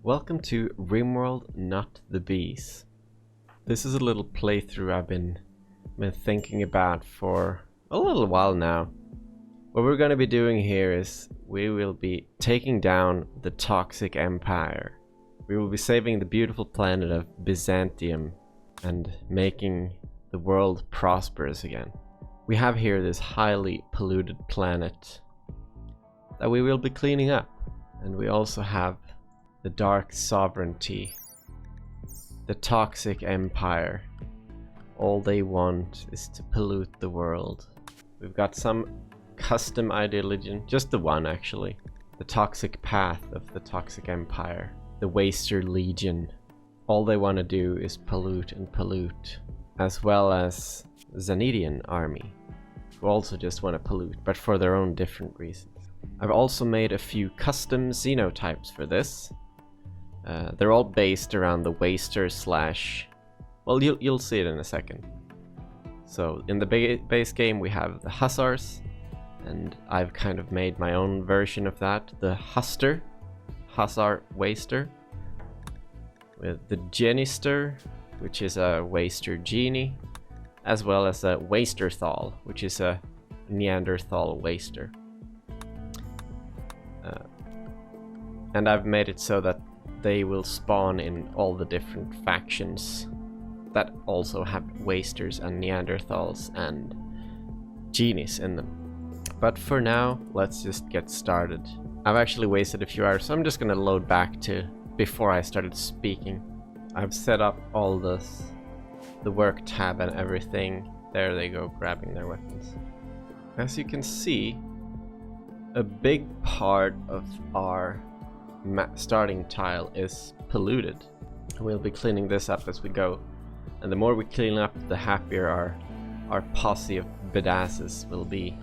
Welcome to Rimworld, Not the Bees. This is a little playthrough I've been thinking about for a little while now. What we're going to be doing here is we will be taking down the toxic empire. We will be saving the beautiful planet of Byzantium and making the world prosperous again. We have here this highly polluted planet that we will be cleaning up, and we also have the dark sovereignty, the toxic empire. All they want is to pollute the world. We've got some custom ideology, just the one actually. The toxic path of the toxic empire, the Waster Legion. All they want to do is pollute and pollute, as well as Xenetian army, who also just want to pollute, but for their own different reasons. I've also made a few custom xenotypes for this. They're all based around the Waster slash... well, you'll see it in a second. So in the base game we have the Hussars, and I've kind of made my own version of that. The Hussar Waster, with the Genister, which is a Waster genie, as well as a Wasterthal, which is a Neanderthal Waster. And I've made it so that they will spawn in all the different factions that also have Wasters and Neanderthals and genies in them. But for now, let's just get started. I've actually wasted a few hours, so I'm just gonna load back to before I started speaking. I've set up all the work tab and everything. There they go, grabbing their weapons. As you can see, a big part of our starting tile is polluted. We'll be cleaning this up as we go, and the more we clean up, the happier our posse of badasses will be.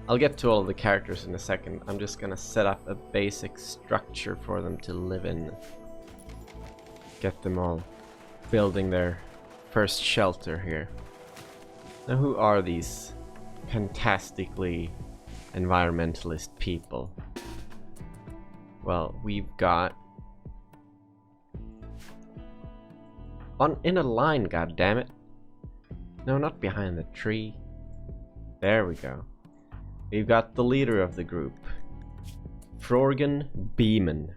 I'll get to all of the characters in a second. I'm just gonna set up a basic structure for them to live in. Get them all building their first shelter here. Now, who are these fantastically environmentalist people? Well, we've got in a line, goddammit. No, not behind the tree. There we go. We've got the leader of the group, Frorgan Beeman.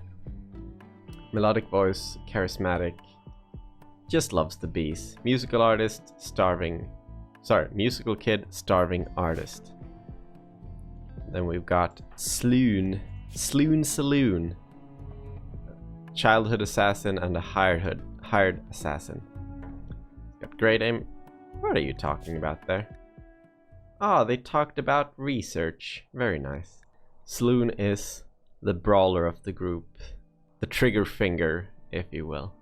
Melodic voice, charismatic, just loves the bees. Musical artist, musical kid, starving artist. Then we've got Sloon Saloon, childhood assassin and a hired assassin. Got great aim. What are you talking about there? Oh, they talked about research. Very nice. Sloon is the brawler of the group, the trigger finger, if you will.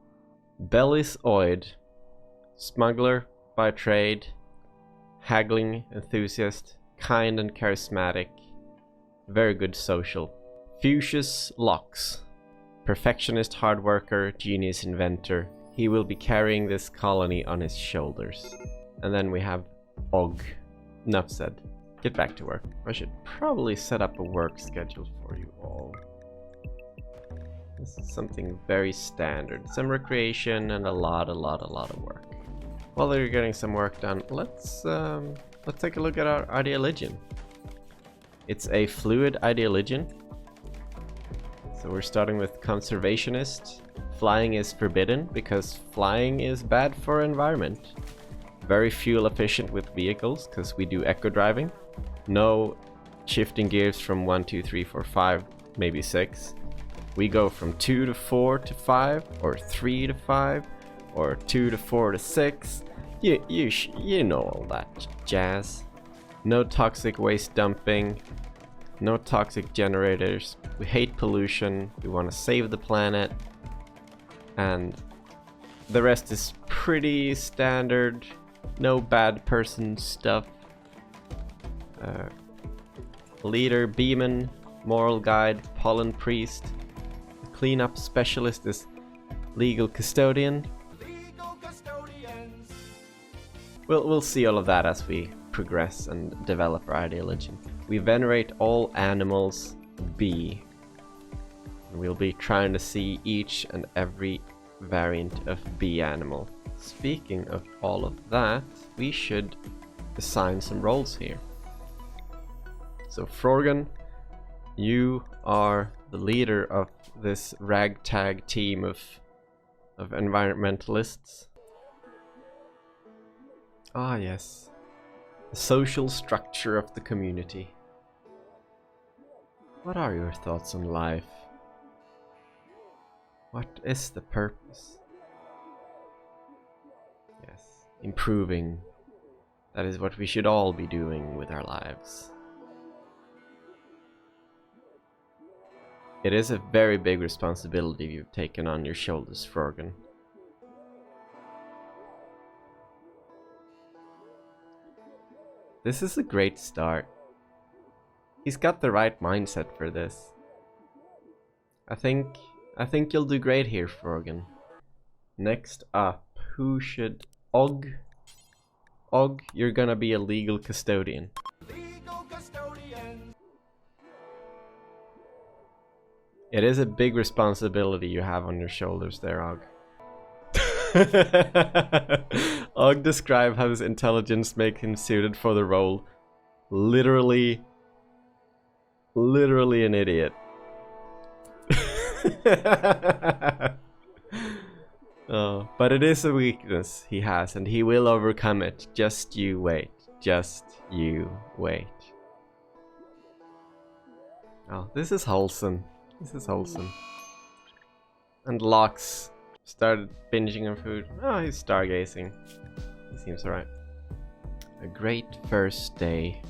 Bellis Oid, smuggler by trade, haggling enthusiast, kind and charismatic, very good social. Fuchsius Locks, perfectionist hard worker, genius inventor. He will be carrying this colony on his shoulders. And then we have Og. Enough said. Get back to work. I should probably set up a work schedule for you all. This is something very standard. Some recreation and a lot of work. While they're getting some work done, let's take a look at our ideologian. It's a fluid ideologian. So we're starting with conservationist. Flying is forbidden because flying is bad for environment. Very fuel efficient with vehicles because we do eco driving. No shifting gears from 1, 2, 3, 4, 5, maybe 6. We go from 2 to 4 to 5, or 3 to 5, or 2 to 4 to 6. You know all that jazz. No toxic waste dumping. No toxic generators. We hate pollution. We want to save the planet. And the rest is pretty standard. No bad person stuff. Leader Beeman, moral guide, pollen priest. Cleanup specialist is legal custodian. We'll see all of that as we progress and develop our ideology. We venerate all animals. B. We'll be trying to see each and every variant of bee animal. Speaking of all of that, we should assign some roles here. So Frorgan, you are the leader of this ragtag team of environmentalists. Ah yes, the social structure of the community. What are your thoughts on life? What is the purpose? Yes, improving. That is what we should all be doing with our lives. It is a very big responsibility you've taken on your shoulders, Frorgan. This is a great start. He's got the right mindset for this. I think you'll do great here, Frorgan. Next up, who should... Og, you're gonna be a legal custodian. Legal custodian. It is a big responsibility you have on your shoulders there, Og. Og described how his intelligence makes him suited for the role. Literally an idiot. Oh, but it is a weakness he has, and he will overcome it. Just you wait. Just you wait. Oh, this is wholesome. This is wholesome. And Lox started binging on food. Oh, he's stargazing. He seems alright. A great first day.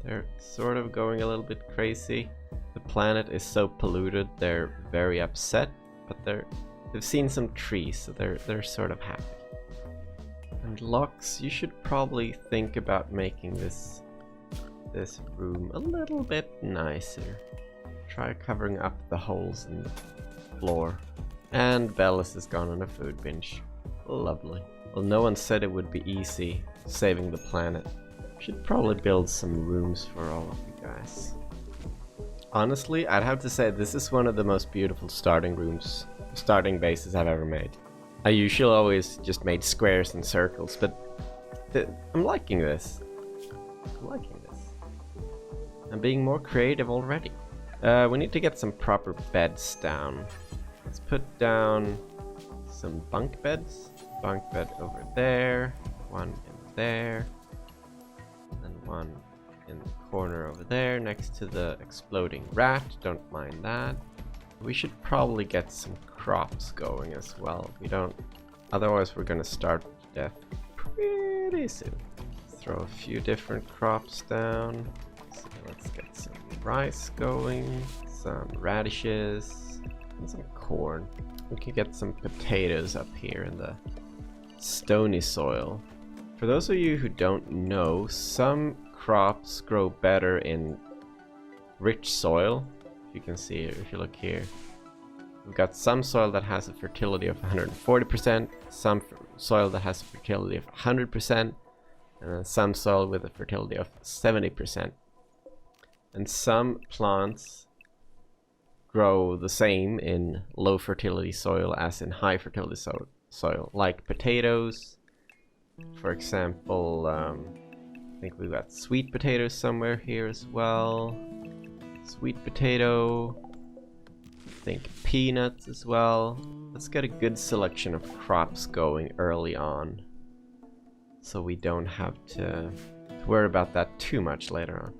They're sort of going a little bit crazy. The planet is so polluted, they're very upset, but they've seen some trees, so they're sort of happy. And Lox, you should probably think about making this room a little bit nicer. Try covering up the holes in the floor. And Bellis has gone on a food binge. Lovely. Well, no one said it would be easy saving the planet. Should probably build some rooms for all of you guys. Honestly, I'd have to say this is one of the most beautiful starting bases I've ever made. I usually always just made squares and circles, but I'm liking this. I'm being more creative already. We need to get some proper beds down. Let's put down some bunk beds. Bunk bed over there, one in there, and one in the corner over there next to the exploding rat. Don't mind that. We should probably get some crops going as well. We don't, otherwise we're gonna starve to death pretty soon. Throw a few different crops down. So let's get some rice going, some radishes, and some corn. We can get some potatoes up here in the stony soil. For those of you who don't know, some crops grow better in rich soil. You can see it if you look here. We've got some soil that has a fertility of 140%, some soil that has a fertility of 100%, and then some soil with a fertility of 70%. And some plants grow the same in low fertility soil as in high fertility soil, like potatoes. For example, I think we've got sweet potatoes somewhere here as well. Sweet potato. I think peanuts as well. Let's get a good selection of crops going early on, so we don't have to worry about that too much later on.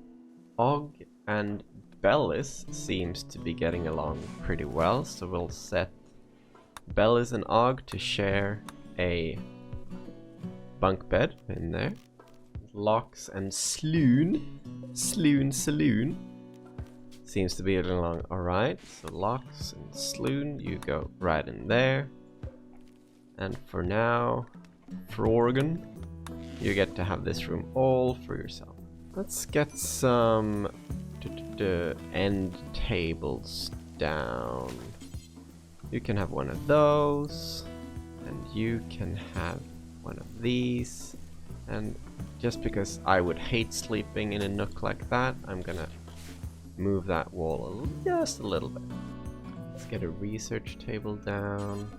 Og and Bellis seems to be getting along pretty well, so we'll set Bellis and Og to share a bunk bed in there. Lox and Saloon seems to be getting along alright. So Lox and Saloon, you go right in there. And for now, Frorgan, you get to have this room all for yourself. Let's get some end tables down. You can have one of those, and you can have one of these. And just because I would hate sleeping in a nook like that, I'm gonna move that wall just a little bit. Let's get a research table down,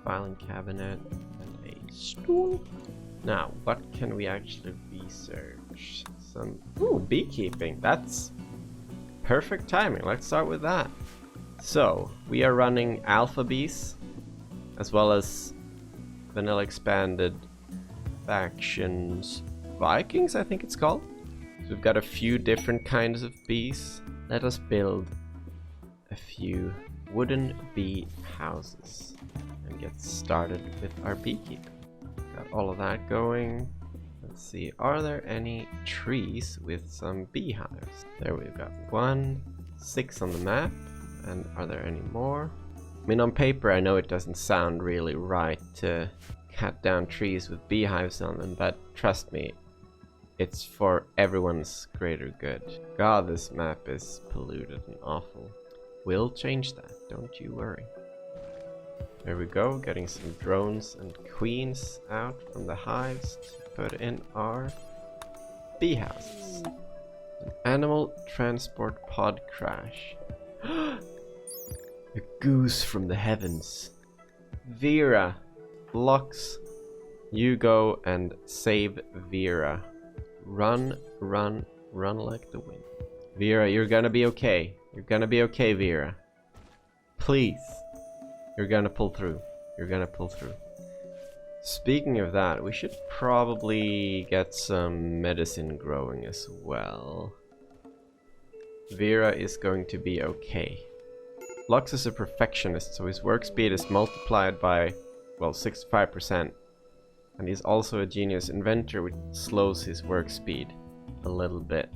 filing cabinet, and a stool. Now, what can we actually research? Some beekeeping. That's perfect timing. Let's start with that. So we are running alpha bees, as well as vanilla expanded factions Vikings, I think it's called. So we've got a few different kinds of bees. Let us build a few wooden bee houses and get started with our beekeeping. Got all of that going. Let's see, are there any trees with some beehives? There we've got 6 on the map. And are there any more? I mean, on paper I know it doesn't sound really right to cut down trees with beehives on them, but trust me, it's for everyone's greater good. God, this map is polluted and awful. We'll change that, don't you worry. There we go, getting some drones and queens out from the hives to put in our bee houses. An animal transport pod crash. A goose from the heavens. Vera, Lux, you go and save Vera. Run, run, run like the wind. Vera, you're gonna be okay. You're gonna be okay, Vera. Please. You're gonna pull through. You're gonna pull through. Speaking of that, we should probably get some medicine growing as well. Vera is going to be okay. Lux is a perfectionist, so his work speed is multiplied by, well, 65%. And he's also a genius inventor, which slows his work speed a little bit.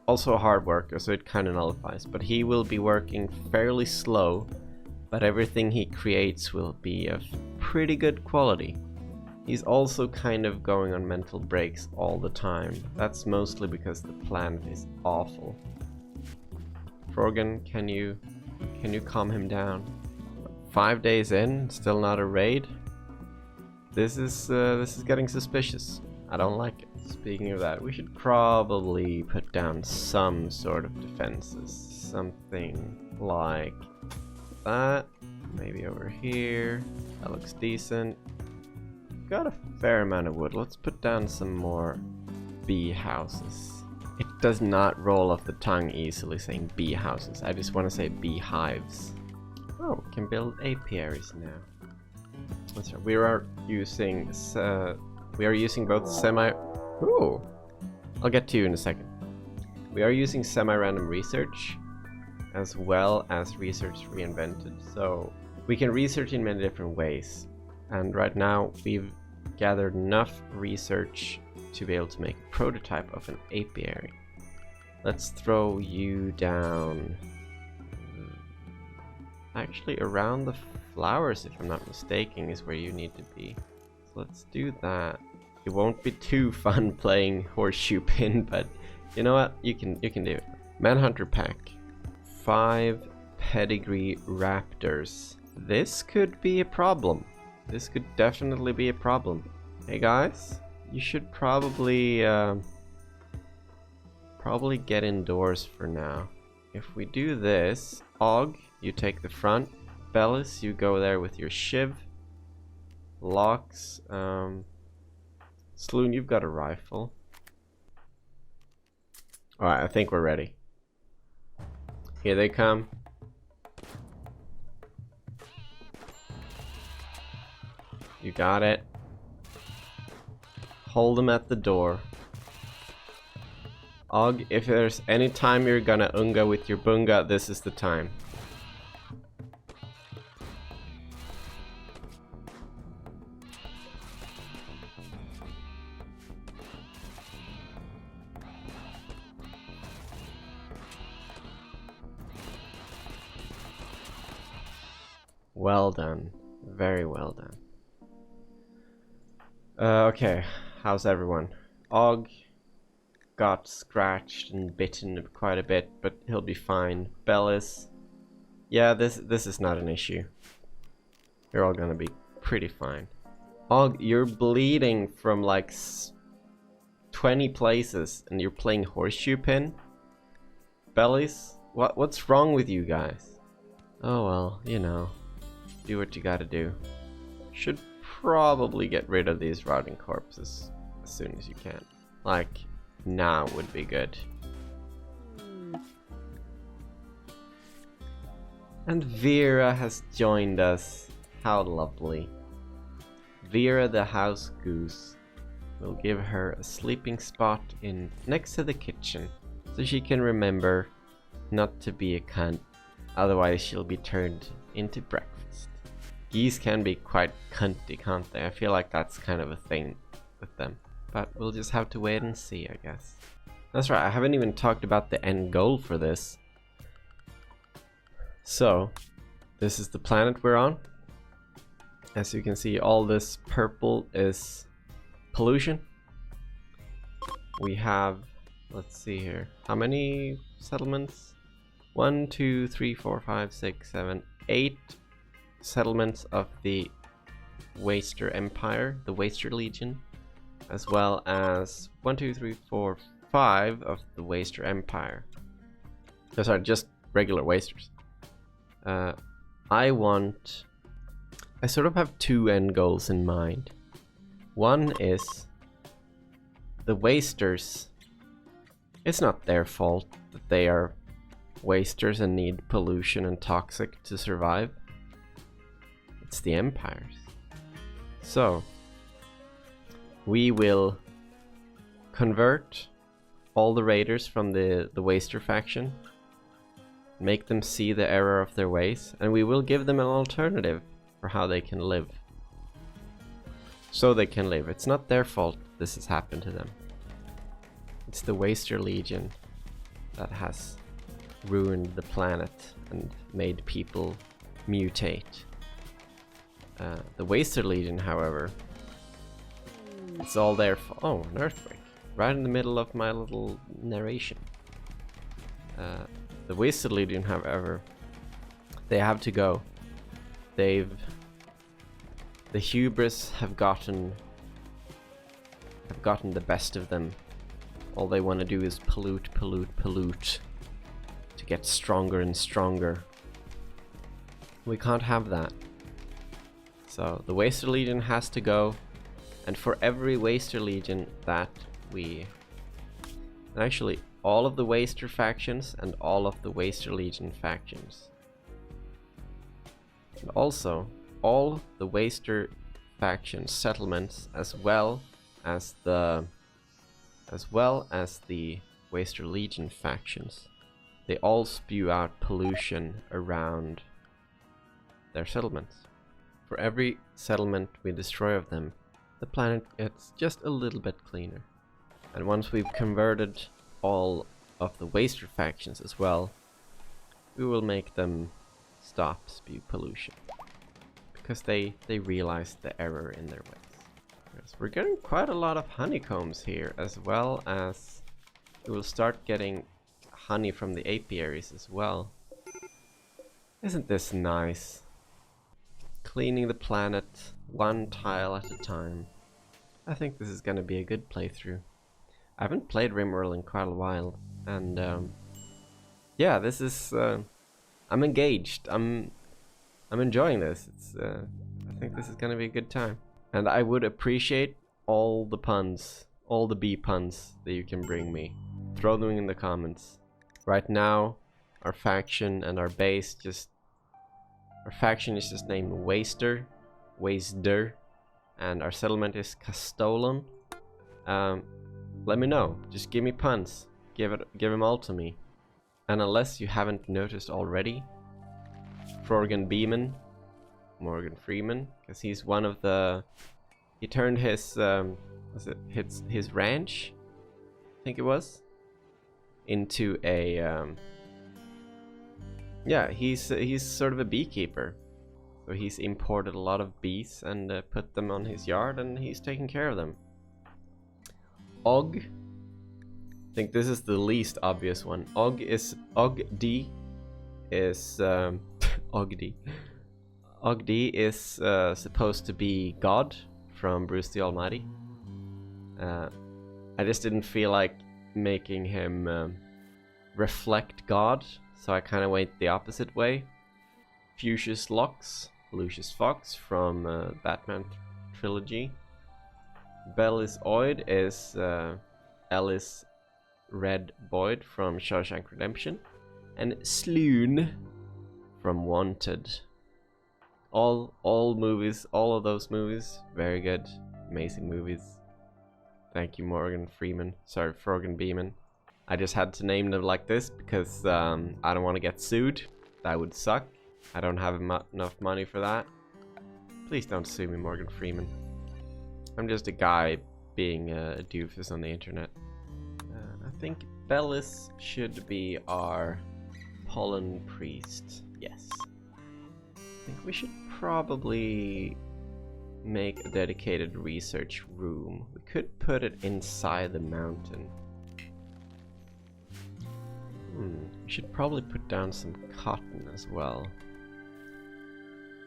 Also a hard worker, so it kind of nullifies. But he will be working fairly slow, but everything he creates will be of pretty good quality. He's also kind of going on mental breaks all the time. That's mostly because the planet is awful. Frorgan, can you calm him down? 5 days in, still not a raid? This is getting suspicious. I don't like it. Speaking of that, we should probably put down some sort of defenses. Something like that. Maybe over here. That looks decent. Got a fair amount of wood. Let's put down some more bee houses. It does not roll off the tongue easily saying bee houses. I just want to say beehives. Oh, we can build apiaries now. That's right. We are using both semi. Ooh, I'll get to you in a second. We are using semi-random research as well as research reinvented. So we can research in many different ways. And right now we've gathered enough research to be able to make a prototype of an apiary. Let's throw you down actually around the flowers, if I'm not mistaken, is where you need to be. So let's do that. It won't be too fun playing horseshoe pin, but you know what? You can do it. Manhunter pack. 5 pedigree raptors. This could be a problem. This could definitely be a problem. Hey guys, you should probably get indoors for now. If we do this, Og, you take the front. Bellis, you go there with your shiv. Locks, Sloon, you've got a rifle. Alright, I think we're ready. Here they come. You got it. Hold them at the door. Og, if there's any time you're gonna unga with your bunga, this is the time. Well done. Very well done. Okay, how's everyone? Og got scratched and bitten quite a bit, but he'll be fine. Bellis, yeah, this is not an issue. You're all gonna be pretty fine. Og, you're bleeding from like 20 places and you're playing horseshoe pin? Bellis, what's wrong with you guys? Oh well, you know. Do what you gotta do. Should probably get rid of these rotting corpses as soon as you can. Like, now would be good. And Vera has joined us. How lovely. Vera the house goose. We'll give her a sleeping spot in next to the kitchen, so she can remember not to be a cunt, otherwise she'll be turned into breakfast. Geese can be quite cunty, can't they? I feel like that's kind of a thing with them. But we'll just have to wait and see, I guess. That's right, I haven't even talked about the end goal for this. So, this is the planet we're on. As you can see, all this purple is pollution. We have, let's see here, how many settlements? 1, 2, 3, 4, 5, 6, 7, 8 settlements of the Waster Empire, the Waster Legion, as well as 1, 2, 3, 4, 5 of the Waster Empire. Those are just regular Wasters. I sort of have two end goals in mind. One is the Wasters. It's not their fault that they are Wasters and need pollution and toxic to survive. It's the Empires. So, we will convert all the raiders from the Waster faction, make them see the error of their ways, and we will give them an alternative for how they can live. So they can live. It's not their fault this has happened to them. It's the Waster Legion that has ruined the planet and made people mutate. The Waster Legion, however, it's all their fault. Oh, an earthquake. Right in the middle of my little narration. The Waster Legion, however, they have to go. The hubris have gotten the best of them. All they want to do is pollute, pollute, pollute to get stronger and stronger. We can't have that. So the Waster Legion has to go, and for every Waster Legion that and actually all of the Waster factions and all of the Waster Legion factions. And also all the Waster faction settlements as well as the Waster Legion factions. They all spew out pollution around their settlements. For every settlement we destroy of them, the planet gets just a little bit cleaner. And once we've converted all of the Waster factions as well, we will make them stop spew pollution. Because they realize the error in their ways. Yes, we're getting quite a lot of honeycombs here, as well as we will start getting honey from the apiaries as well. Isn't this nice? Cleaning the planet one tile at a time. I think this is gonna be a good playthrough. I haven't played Rimworld in quite a while, and yeah, this is I'm engaged. I'm enjoying this. I think this is gonna be a good time, and I would appreciate all the puns, all the bee puns that you can bring me. Throw them in the comments. Right now, our faction and our base our faction is just named Waster, and our settlement is Castolan. Let me know. Just give me puns. Give them all to me. And unless you haven't noticed already, Frorgan Beeman, Morgan Freeman, because he's one of the. He turned his his ranch, I think it was, into a. Yeah, he's sort of a beekeeper. So he's imported a lot of bees and put them on his yard, and he's taking care of them. Og, I think this is the least obvious one. Ogd is Ogd is supposed to be God from Bruce the Almighty. I just didn't feel like making him reflect God, so I kind of went the opposite way. Fuchsius Locks, Lucius Fox from Batman trilogy. Bellis Oid is Ellis Red Boyd from Shawshank Redemption. And Sloon from Wanted. All movies, all of those movies, very good, amazing movies. Thank you, Morgan Freeman. Sorry, Frorgan Beeman. I just had to name them like this because I don't want to get sued. That would suck. I don't have enough money for that. Please don't sue me, Morgan Freeman. I'm just a guy being a doofus on the internet. I think Bellis should be our pollen priest. Yes. I think we should probably make a dedicated research room. We could put it inside the mountain. We should probably put down some cotton as well.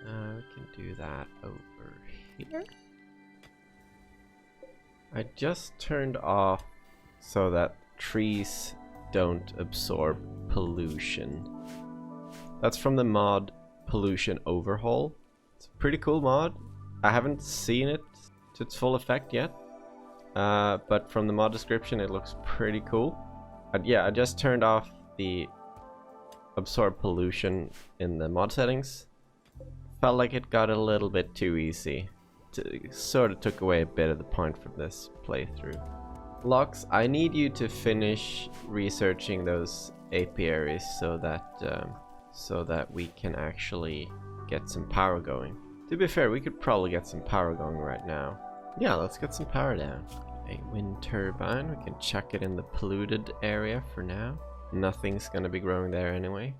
We can do that over here. I just turned off so that trees don't absorb pollution. That's from the mod Pollution Overhaul. It's a pretty cool mod. I haven't seen it to its full effect yet, but from the mod description it looks pretty cool. Yeah, I just turned off the absorb pollution in the mod settings. Felt like it got a little bit too easy. Sort of took away a bit of the point from this playthrough. Locks, I need you to finish researching those apiaries so that we can actually get some power going. To be fair, we could probably get some power going right now. Yeah, let's get some power down. A wind turbine, we can chuck it in the polluted area for now. Nothing's gonna be growing there anyway.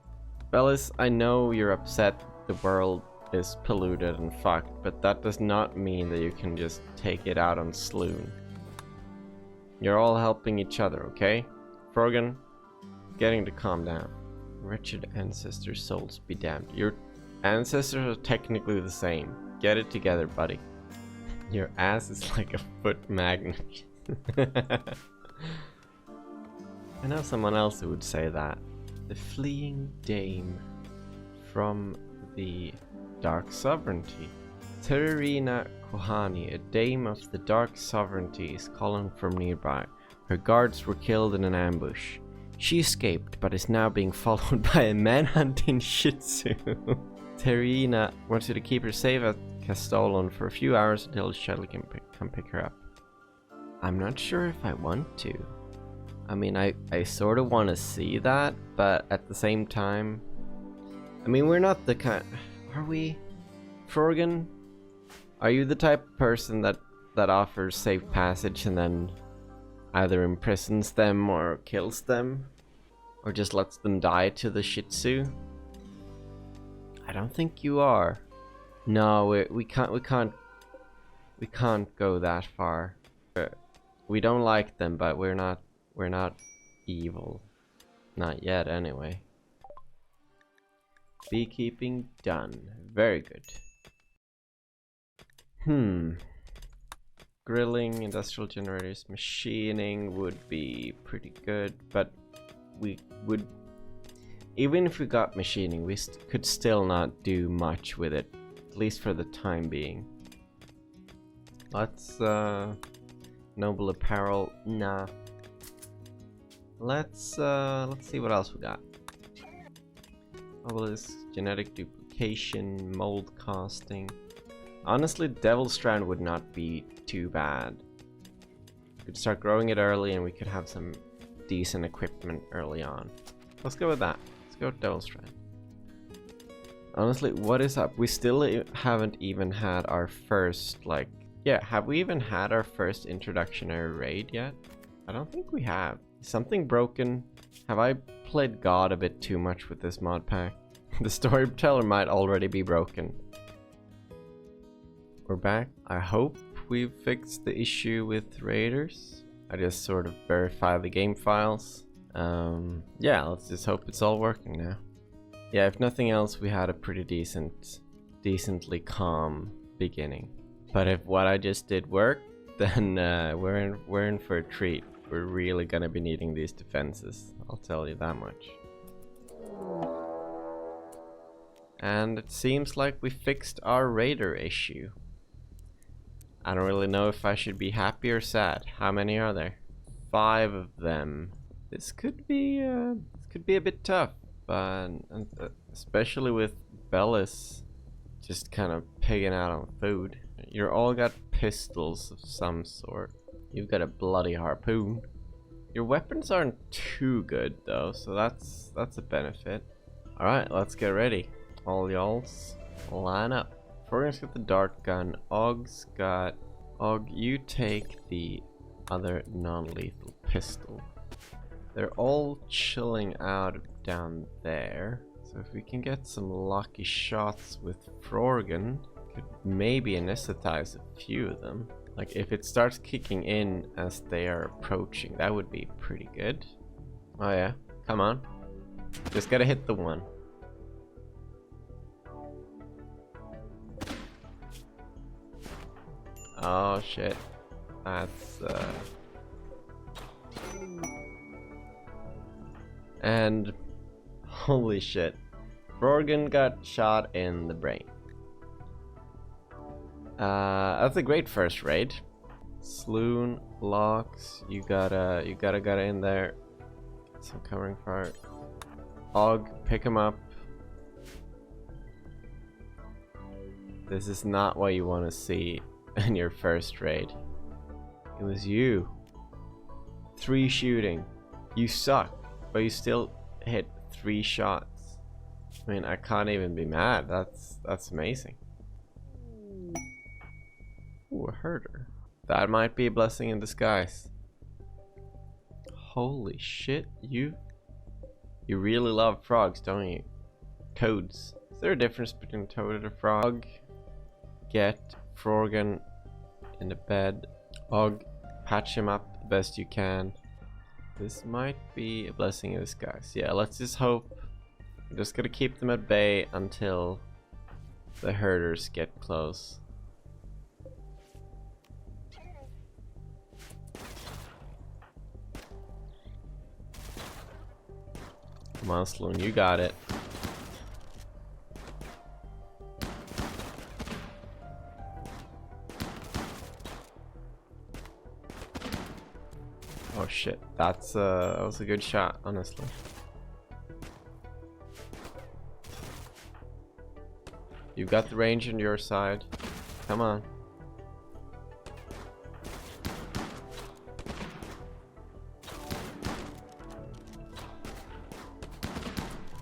Bellis, I know you're upset the world is polluted and fucked, but that does not mean that you can just take it out on Sloon. You're all helping each other, okay? Frorgan, getting to calm down. Wretched ancestor souls be damned. Your ancestors are technically the same. Get it together, buddy. Your ass is like a foot magnet. I know someone else who would say that. The fleeing dame from the Dark Sovereignty. Terrorina Kohani, a dame of the Dark Sovereignty, is calling from nearby. Her guards were killed in an ambush. She escaped, but is now being followed by a manhunting Shih Tzu. Terrorina wants you to keep her safe at Castellon for a few hours until the shuttle can come pick her up. I'm not sure if I want to. I mean, I sort of want to see that, but at the same time, I mean, we're not the kind... Are we? Frorgan? Are you the type of person that offers safe passage and then either imprisons them or kills them? Or just lets them die to the Shih Tzu? I don't think you are. No, we can't go that far. We don't like them, but we're not evil. Not yet, anyway. Beekeeping done. Very good. Grilling, industrial generators, machining would be pretty good, but we would... Even if we got machining, we could still not do much with it. At least for the time being. Let's... Noble apparel. Nah. Let's see what else we got. Obelisk, genetic duplication, mold casting. Honestly, Devil's Strand would not be too bad. We could start growing it early and we could have some decent equipment early on. Let's go with that. Let's go with Devil's Strand. Honestly, what is up? We still haven't even had our first, like... Yeah, have we even had our first introductionary raid yet? I don't think we have. Is something broken? Have I played God a bit too much with this mod pack? The storyteller might already be broken. We're back. I hope we've fixed the issue with raiders. I just sort of verified the game files. Yeah, let's just hope it's all working now. Yeah, if nothing else, we had a pretty decently calm beginning. But if what I just did worked, then we're in for a treat. We're really gonna be needing these defenses. I'll tell you that much. And it seems like we fixed our raider issue. I don't really know if I should be happy or sad. How many are there? 5 of them. This could be a bit tough, but especially with Bellis just kind of pigging out on food. You're all got pistols of some sort. You've got a bloody harpoon. Your weapons aren't too good though, so that's a benefit. All right, let's get ready. All y'alls, line up. Frorgan's got the dart gun. Og's got... Og, you take the other non-lethal pistol. They're all chilling out down there. So if we can get some lucky shots with Frorgan, could maybe anesthetize a few of them. Like if it starts kicking in as they are approaching, that would be pretty good. Oh yeah, come on. Just gotta hit the one. Oh shit. That's and holy shit. Frorgan got shot in the brain. That's a great first raid. Sloon, Locks, you gotta get in there. Get some covering fire. Og, pick him up. This is not what you want to see in your first raid. It was you. 3 shooting. You suck, but you still hit 3 shots. I mean, I can't even be mad. That's amazing. Ooh, a herder. That might be a blessing in disguise. Holy shit, you really love frogs, don't you? Toads. Is there a difference between a toad and a frog? Get Frorgan in the bed. Og, patch him up the best you can. This might be a blessing in disguise. Yeah, let's just hope. I'm just gonna keep them at bay until the herders get close. Come on, Sloan, you got it. Oh shit, that was a good shot, honestly. You've got the range on your side. Come on.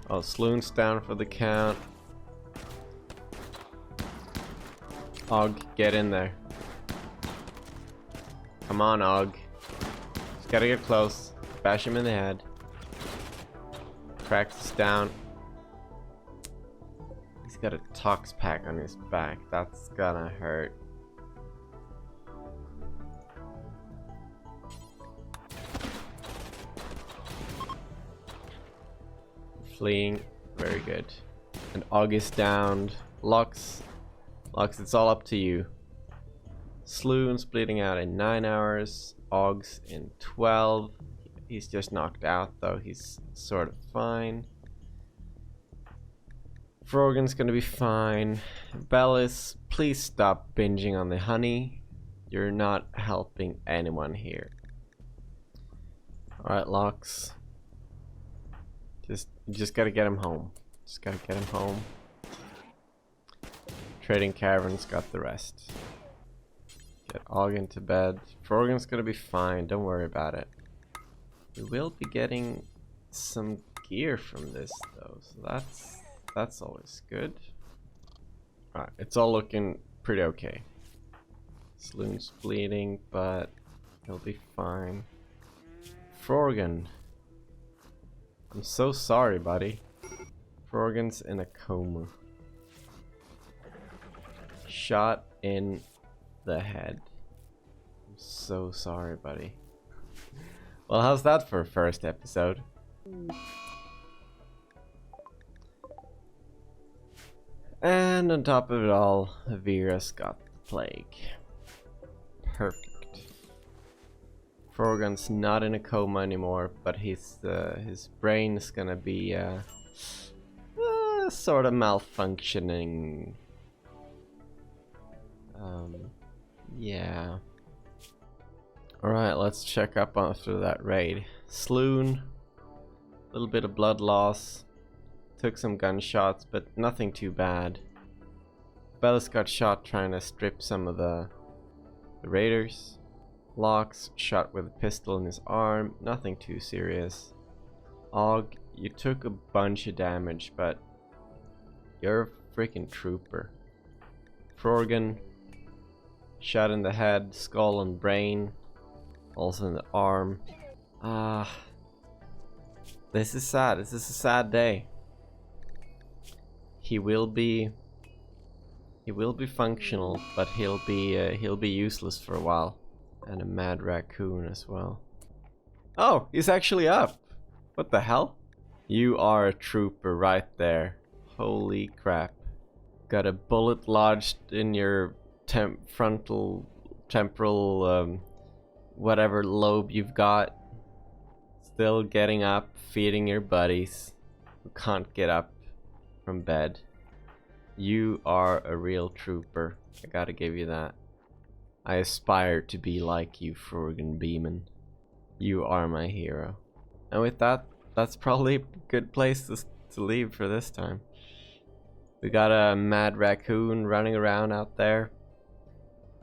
Oh, Sloon's down for the count. Og, get in there. Come on, Og. Just gotta get close. Bash him in the head. Practice down. He's got a tox pack on his back. That's gonna hurt. Fleeing, very good. And Og is downed. Lux, it's all up to you. Sloon's bleeding out in 9 hours. Og's in 12. He's just knocked out though. He's sort of fine. Frorgan's gonna be fine. Bellis, please stop binging on the honey. You're not helping anyone here. Alright, Lux. You just gotta get him home. Just gotta get him home. Trading Cavern's got the rest. Get Og into bed. Frorgan's gonna be fine, don't worry about it. We will be getting some gear from this though, so that's always good. Alright, it's all looking pretty okay. Sloon's bleeding, but he'll be fine. Frorgan. I'm so sorry, buddy. Frorgan's in a coma. Shot in the head. I'm so sorry, buddy. Well, how's that for a first episode? And on top of it all, Vera's got the plague. Perfect. Frorgan's not in a coma anymore, but his brain is gonna be sort of malfunctioning. Yeah. Alright, let's check up after that raid. Sloon, a little bit of blood loss, took some gunshots, but nothing too bad. Bellis got shot trying to strip some of the raiders. Locks shot with a pistol in his arm, nothing too serious. Og, you took a bunch of damage, but you're a freaking trooper. Frorgan, shot in the head, skull and brain, also in the arm. This is sad. This is a sad day. He will be functional, but he'll be useless for a while. And a mad raccoon as well. Oh, he's actually up. What the hell? You are a trooper right there. Holy crap. Got a bullet lodged in your temporal whatever lobe you've got. Still getting up, feeding your buddies who can't get up from bed. You are a real trooper. I gotta give you that. I aspire to be like you, Frorgan Beeman. You are my hero. And with that, that's probably a good place to leave for this time. We got a mad raccoon running around out there.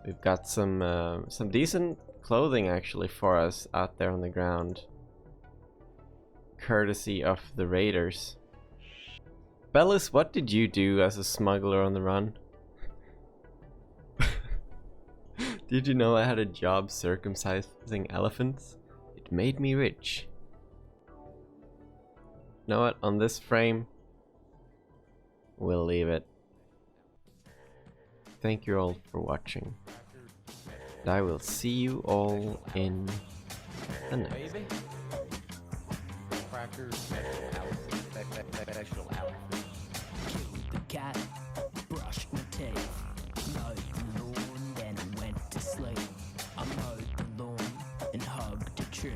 We've got some decent clothing actually for us out there on the ground, courtesy of the raiders. Bellis, what did you do as a smuggler on the run? Did you know I had a job circumcising elephants? It made me rich. You know what? On this frame, we'll leave it. Thank you all for watching. And I will see you all in the next. Killed the cat, brushed my teeth, mowed the lawn, then went to sleep. I mowed the lawn and hugged a tree.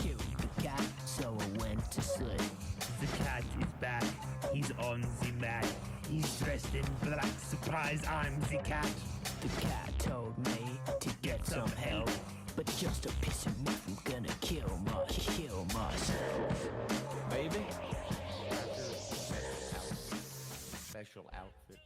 Killed the cat, so I went to sleep. The cat is back, he's on the mat. He's dressed in black, surprise, I'm the cat. The cat told me to get some help, but just to piss him off, I'm gonna kill myself. Baby? Special outfit.